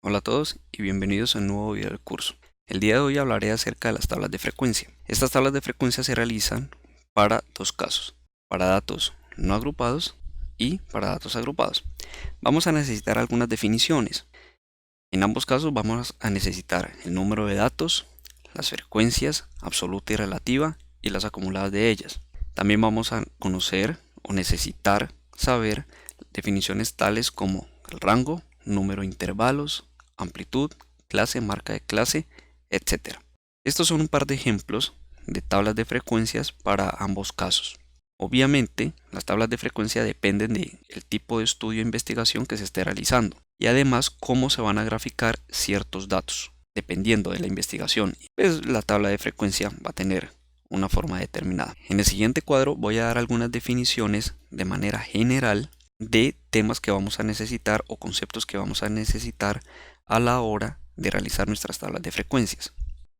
Hola a todos y bienvenidos a un nuevo video del curso. El día de hoy hablaré acerca de las tablas de frecuencia. Estas tablas de frecuencia se realizan para dos casos, para datos no agrupados y para datos agrupados. Vamos a necesitar algunas definiciones. En ambos casos vamos a necesitar el número de datos, las frecuencias absoluta y relativa y las acumuladas de ellas. También vamos a conocer o necesitar saber definiciones tales como el rango, número de intervalos, amplitud, clase, marca de clase, etc. Estos son un par de ejemplos de tablas de frecuencias para ambos casos. Obviamente, las tablas de frecuencia dependen del tipo de estudio e investigación que se esté realizando y además cómo se van a graficar ciertos datos. Dependiendo de la investigación, pues la tabla de frecuencia va a tener una forma determinada. En el siguiente cuadro voy a dar algunas definiciones de manera general de temas que vamos a necesitar o conceptos que vamos a necesitar a la hora de realizar nuestras tablas de frecuencias.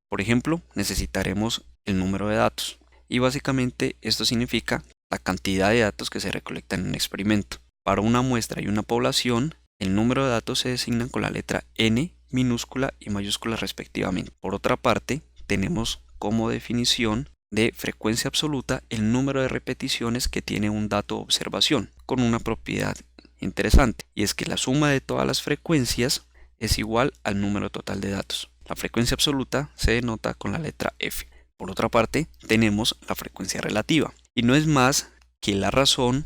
Por ejemplo, necesitaremos el número de datos y básicamente esto significa la cantidad de datos que se recolectan en un experimento. Para una muestra y una población, el número de datos se designa con la letra N minúscula y mayúscula respectivamente. Por otra parte, tenemos como definición de frecuencia absoluta el número de repeticiones que tiene un dato de observación, con una propiedad interesante, y es que la suma de todas las frecuencias es igual al número total de datos. La frecuencia absoluta se denota con la letra F. Por otra parte, tenemos la frecuencia relativa, y no es más que la razón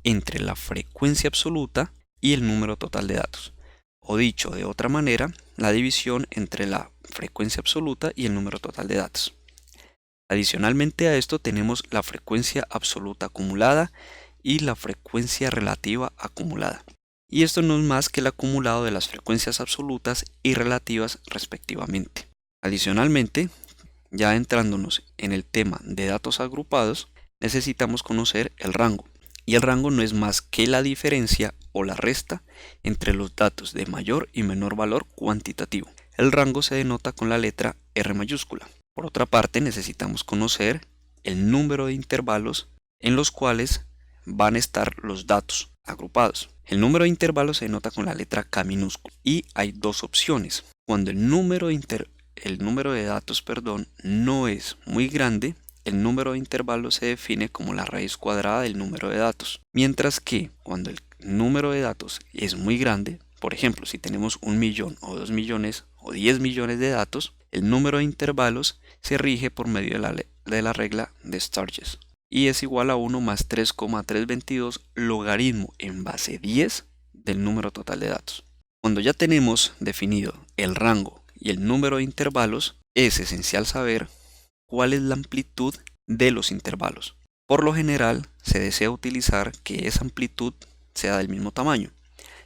entre la frecuencia absoluta y el número total de datos. O dicho de otra manera, la división entre la frecuencia absoluta y el número total de datos. Adicionalmente a esto tenemos la frecuencia absoluta acumulada y la frecuencia relativa acumulada. Y esto no es más que el acumulado de las frecuencias absolutas y relativas respectivamente. Adicionalmente, ya entrándonos en el tema de datos agrupados, necesitamos conocer el rango. Y el rango no es más que la diferencia o la resta entre los datos de mayor y menor valor cuantitativo. El rango se denota con la letra R mayúscula. Por otra parte, necesitamos conocer el número de intervalos en los cuales van a estar los datos agrupados. El número de intervalos se denota con la letra K minúscula y hay dos opciones. Cuando el número de datos no es muy grande, el número de intervalos se define como la raíz cuadrada del número de datos. Mientras que cuando el número de datos es muy grande, por ejemplo, si tenemos 1.000.000 o 2.000.000 o 10.000.000 de datos, el número de intervalos se rige por medio de la regla de Sturges y es igual a 1 más 3,322 logaritmo en base 10 del número total de datos. Cuando ya tenemos definido el rango y el número de intervalos, es esencial saber cuál es la amplitud de los intervalos. Por lo general, se desea utilizar que esa amplitud sea del mismo tamaño,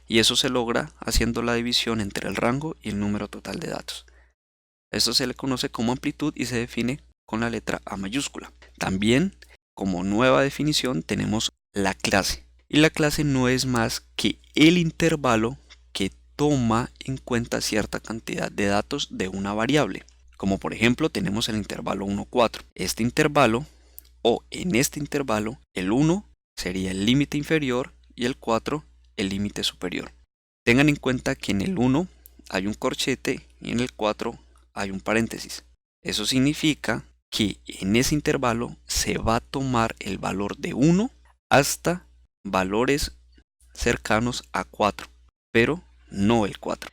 y eso se logra haciendo la división entre el rango y el número total de datos. Esto se le conoce como amplitud y se define con la letra A mayúscula. También, como nueva definición, tenemos la clase. Y la clase no es más que el intervalo que toma en cuenta cierta cantidad de datos de una variable. Como por ejemplo tenemos el intervalo 1, 4. Este intervalo, o en este intervalo, el 1 sería el límite inferior y el 4 el límite superior. Tengan en cuenta que en el 1 hay un corchete y en el 4 hay un paréntesis. Eso significa que en ese intervalo se va a tomar el valor de 1 hasta valores cercanos a 4, pero no el 4.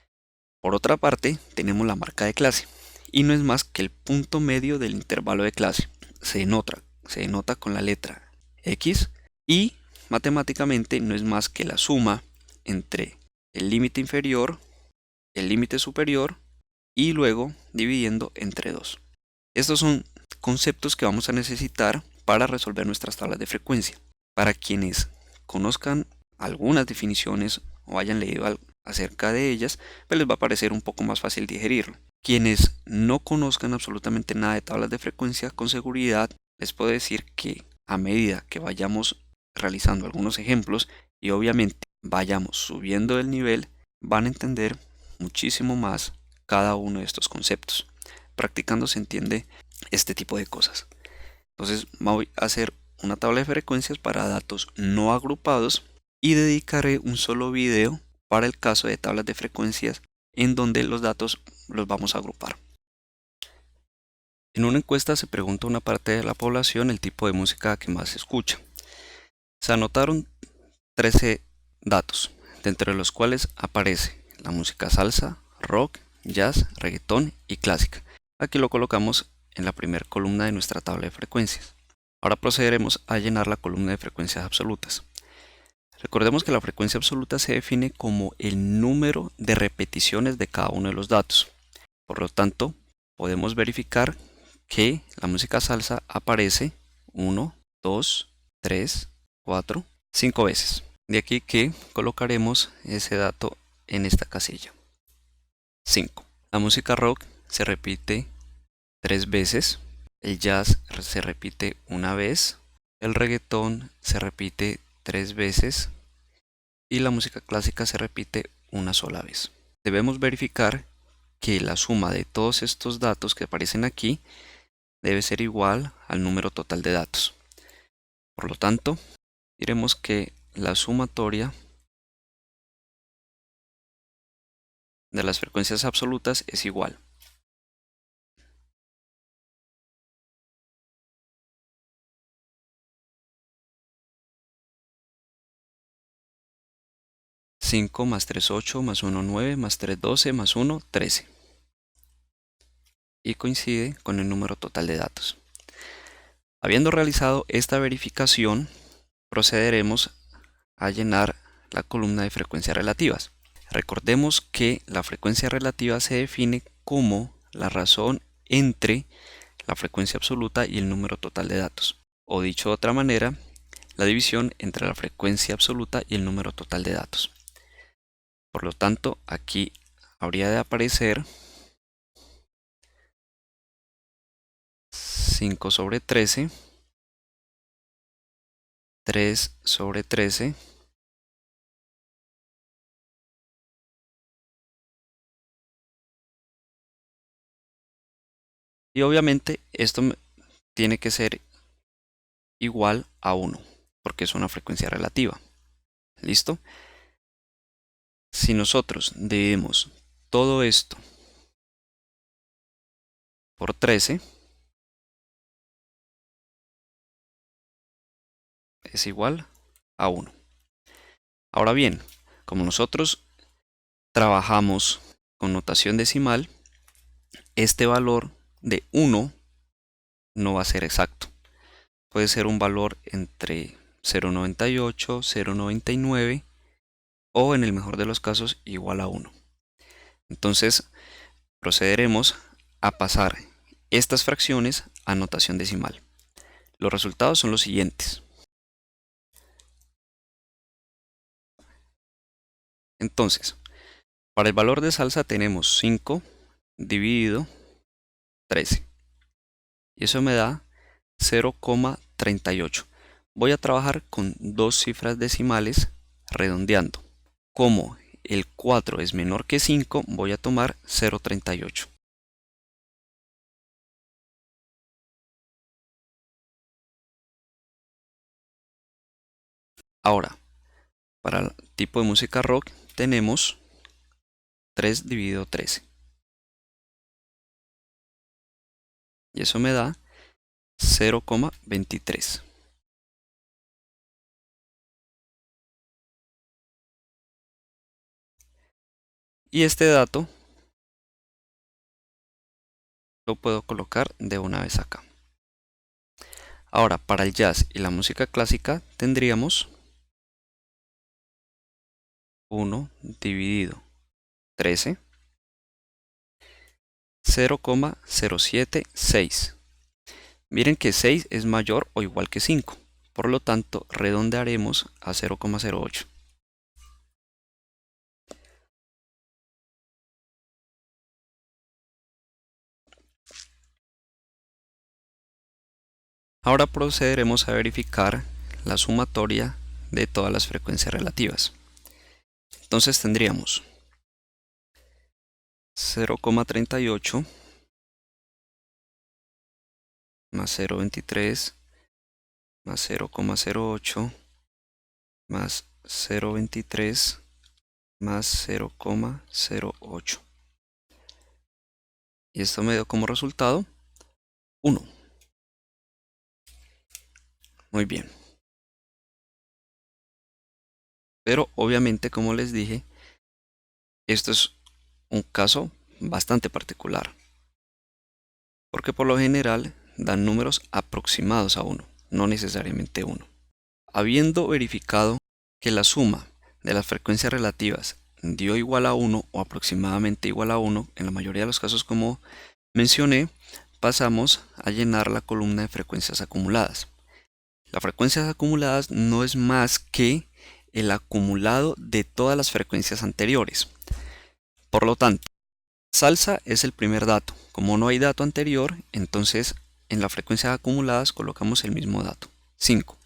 Por otra parte, tenemos la marca de clase y no es más que el punto medio del intervalo de clase. Se denota con la letra X y matemáticamente no es más que la suma entre el límite inferior, el límite superior y luego dividiendo entre 2. Estos son conceptos que vamos a necesitar para resolver nuestras tablas de frecuencia. Para quienes conozcan algunas definiciones o hayan leído algo acerca de ellas, pues les va a parecer un poco más fácil digerirlo. Quienes no conozcan absolutamente nada de tablas de frecuencia, con seguridad les puedo decir que a medida que vayamos realizando algunos ejemplos y obviamente vayamos subiendo el nivel, van a entender muchísimo más cada uno de estos conceptos. Practicando se entiende este tipo de cosas. Entonces voy a hacer una tabla de frecuencias para datos no agrupados y dedicaré un solo video para el caso de tablas de frecuencias en donde los datos los vamos a agrupar. En una encuesta se pregunta a una parte de la población el tipo de música que más se escucha. Se anotaron 13 datos, de entre los cuales aparece la música salsa, rock, jazz, reggaetón y clásica. Aquí lo colocamos en la primera columna de nuestra tabla de frecuencias. Ahora procederemos a llenar la columna de frecuencias absolutas. Recordemos que la frecuencia absoluta se define como el número de repeticiones de cada uno de los datos. Por lo tanto, podemos verificar que la música salsa aparece 1, 2, 3, 4, 5 veces. De aquí que colocaremos ese dato en esta casilla. 5. La música rock se repite 3 veces. El jazz se repite una vez. El reggaetón se repite 3 veces. Y la música clásica se repite una sola vez. Debemos verificar que la suma de todos estos datos que aparecen aquí debe ser igual al número total de datos. Por lo tanto, diremos que la sumatoria de las frecuencias absolutas es igual. 5 más 3, 8, más 1, 9, más 3, 12, más 1, 13. Y coincide con el número total de datos. Habiendo realizado esta verificación, procederemos a llenar la columna de frecuencias relativas. Recordemos que la frecuencia relativa se define como la razón entre la frecuencia absoluta y el número total de datos. O dicho de otra manera, la división entre la frecuencia absoluta y el número total de datos. Por lo tanto, aquí habría de aparecer 5 sobre 13, 3 sobre 13, y obviamente esto tiene que ser igual a 1, porque es una frecuencia relativa. ¿Listo? Si nosotros dividimos todo esto por 13, es igual a 1. Ahora bien, como nosotros trabajamos con notación decimal, este valor de 1 no va a ser exacto. Puede ser un valor entre 0,98, 0,99 o en el mejor de los casos igual a 1. Entonces procederemos a pasar estas fracciones a notación decimal. Los resultados son los siguientes. Entonces, para el valor de salsa tenemos 5 dividido 13. Y eso me da 0,38. Voy a trabajar con dos cifras decimales redondeando. Como el 4 es menor que 5, voy a tomar 0,38. Ahora, para el tipo de música rock tenemos 3 dividido 13. Y eso me da 0,23. Y este dato lo puedo colocar de una vez acá. Ahora, para el jazz y la música clásica tendríamos 1 dividido 13, 0,076. Miren que 6 es mayor o igual que 5, por lo tanto redondearemos a 0,08. Ahora procederemos a verificar la sumatoria de todas las frecuencias relativas. Entonces tendríamos 0,38 más 0,23 más 0,08 más 0,23 más 0,08. Y esto me dio como resultado 1. Muy bien. Pero obviamente, como les dije, esto es un caso bastante particular, porque por lo general dan números aproximados a 1, no necesariamente 1. Habiendo verificado que la suma de las frecuencias relativas dio igual a 1 o aproximadamente igual a 1, en la mayoría de los casos como mencioné, pasamos a llenar la columna de frecuencias acumuladas. Las frecuencias acumuladas no es más que el acumulado de todas las frecuencias anteriores. Por lo tanto, salsa es el primer dato. Como no hay dato anterior, entonces en las frecuencias acumuladas colocamos el mismo dato, 5.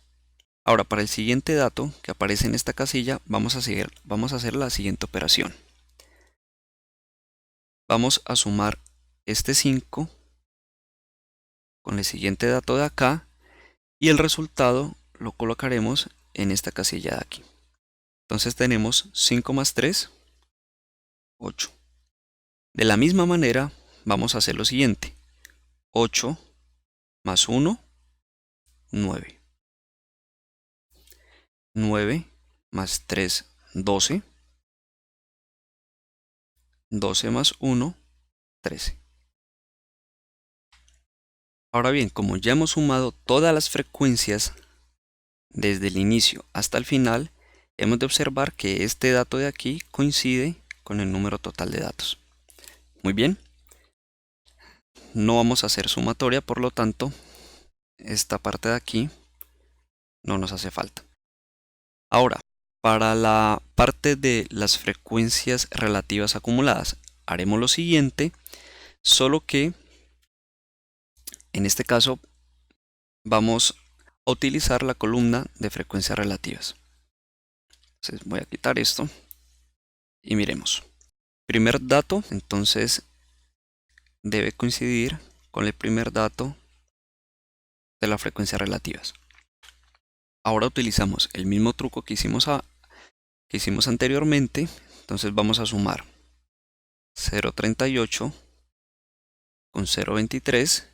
Ahora, para el siguiente dato que aparece en esta casilla, vamos a hacer la siguiente operación. Vamos a sumar este 5 con el siguiente dato de acá y el resultado lo colocaremos en esta casilla de aquí. Entonces tenemos 5 más 3, 8. De la misma manera, vamos a hacer lo siguiente. 8 más 1, 9. 9 más 3, 12. 12 más 1, 13. Ahora bien, como ya hemos sumado todas las frecuencias desde el inicio hasta el final, hemos de observar que este dato de aquí coincide con el número total de datos. Muy bien. No vamos a hacer sumatoria, por lo tanto, esta parte de aquí no nos hace falta. Ahora, para la parte de las frecuencias relativas acumuladas, haremos lo siguiente, solo que en este caso vamos a utilizar la columna de frecuencias relativas. Entonces voy a quitar esto y miremos. Primer dato, entonces debe coincidir con el primer dato de las frecuencias relativas. Ahora utilizamos el mismo truco que hicimos anteriormente, entonces vamos a sumar 0,38 con 0,23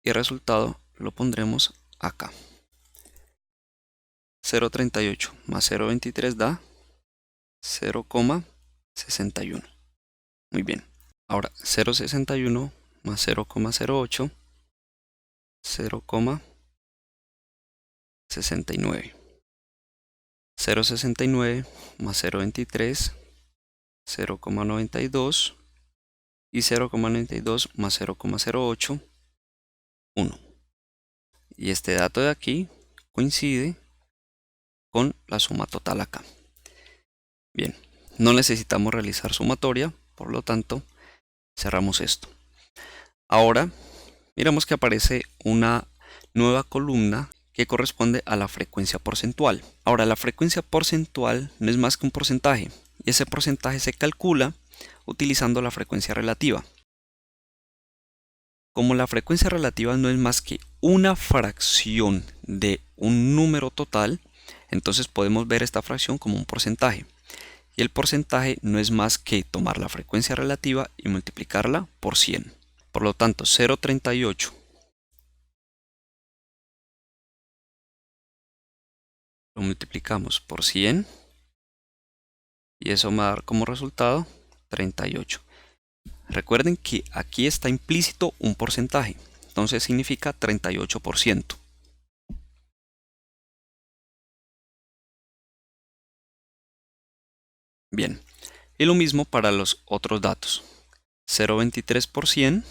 y el resultado lo pondremos acá. 0,38 más 0,23 da 0,61. Muy bien. Ahora 0,61 más 0,08, 0,69. 0,69 más 0,23, 0,92 y 0,92 más 0,08, 1. Y este dato de aquí coincide con la suma total acá. Bien, no necesitamos realizar sumatoria, por lo tanto, cerramos esto. Ahora, miramos que aparece una nueva columna que corresponde a la frecuencia porcentual. Ahora, la frecuencia porcentual no es más que un porcentaje, y ese porcentaje se calcula utilizando la frecuencia relativa. Como la frecuencia relativa no es más que una fracción de un número total, entonces podemos ver esta fracción como un porcentaje. Y el porcentaje no es más que tomar la frecuencia relativa y multiplicarla por 100. Por lo tanto, 0,38 lo multiplicamos por 100 y eso me va a dar como resultado 38. Recuerden que aquí está implícito un porcentaje, entonces significa 38%. Bien, y lo mismo para los otros datos. 0,23 por 100,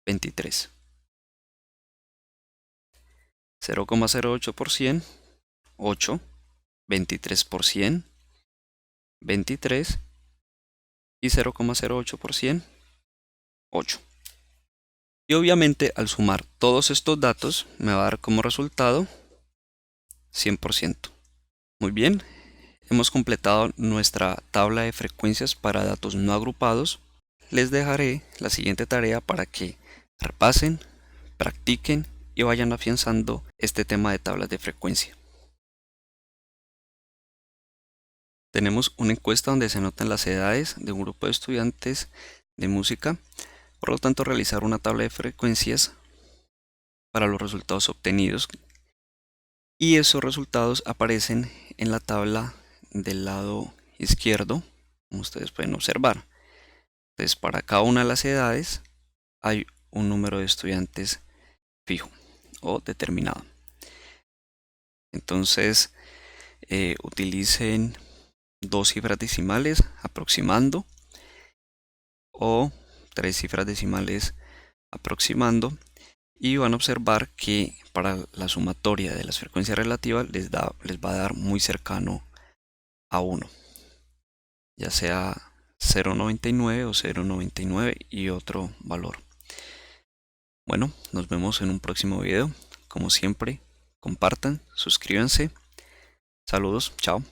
23. 0,08 por 100, 8. 23 por 100, 23. Y 0,08 por 100, 8. Y obviamente al sumar todos estos datos me va a dar como resultado 100%. Muy bien, hemos completado nuestra tabla de frecuencias para datos no agrupados. Les dejaré la siguiente tarea para que repasen, practiquen y vayan afianzando este tema de tablas de frecuencia. Tenemos una encuesta donde se anotan las edades de un grupo de estudiantes de música. Por lo tanto, realizar una tabla de frecuencias para los resultados obtenidos. Y esos resultados aparecen en la tabla del lado izquierdo, como ustedes pueden observar. Entonces, para cada una de las edades hay un número de estudiantes fijo o determinado. Entonces, utilicen dos cifras decimales aproximando o tres cifras decimales aproximando, y van a observar que para la sumatoria de las frecuencias relativas les va a dar muy cercano a 1, ya sea 0,99 o 0,99 y otro valor. Bueno, nos vemos en un próximo video. Como siempre, compartan, suscríbanse. Saludos, chao.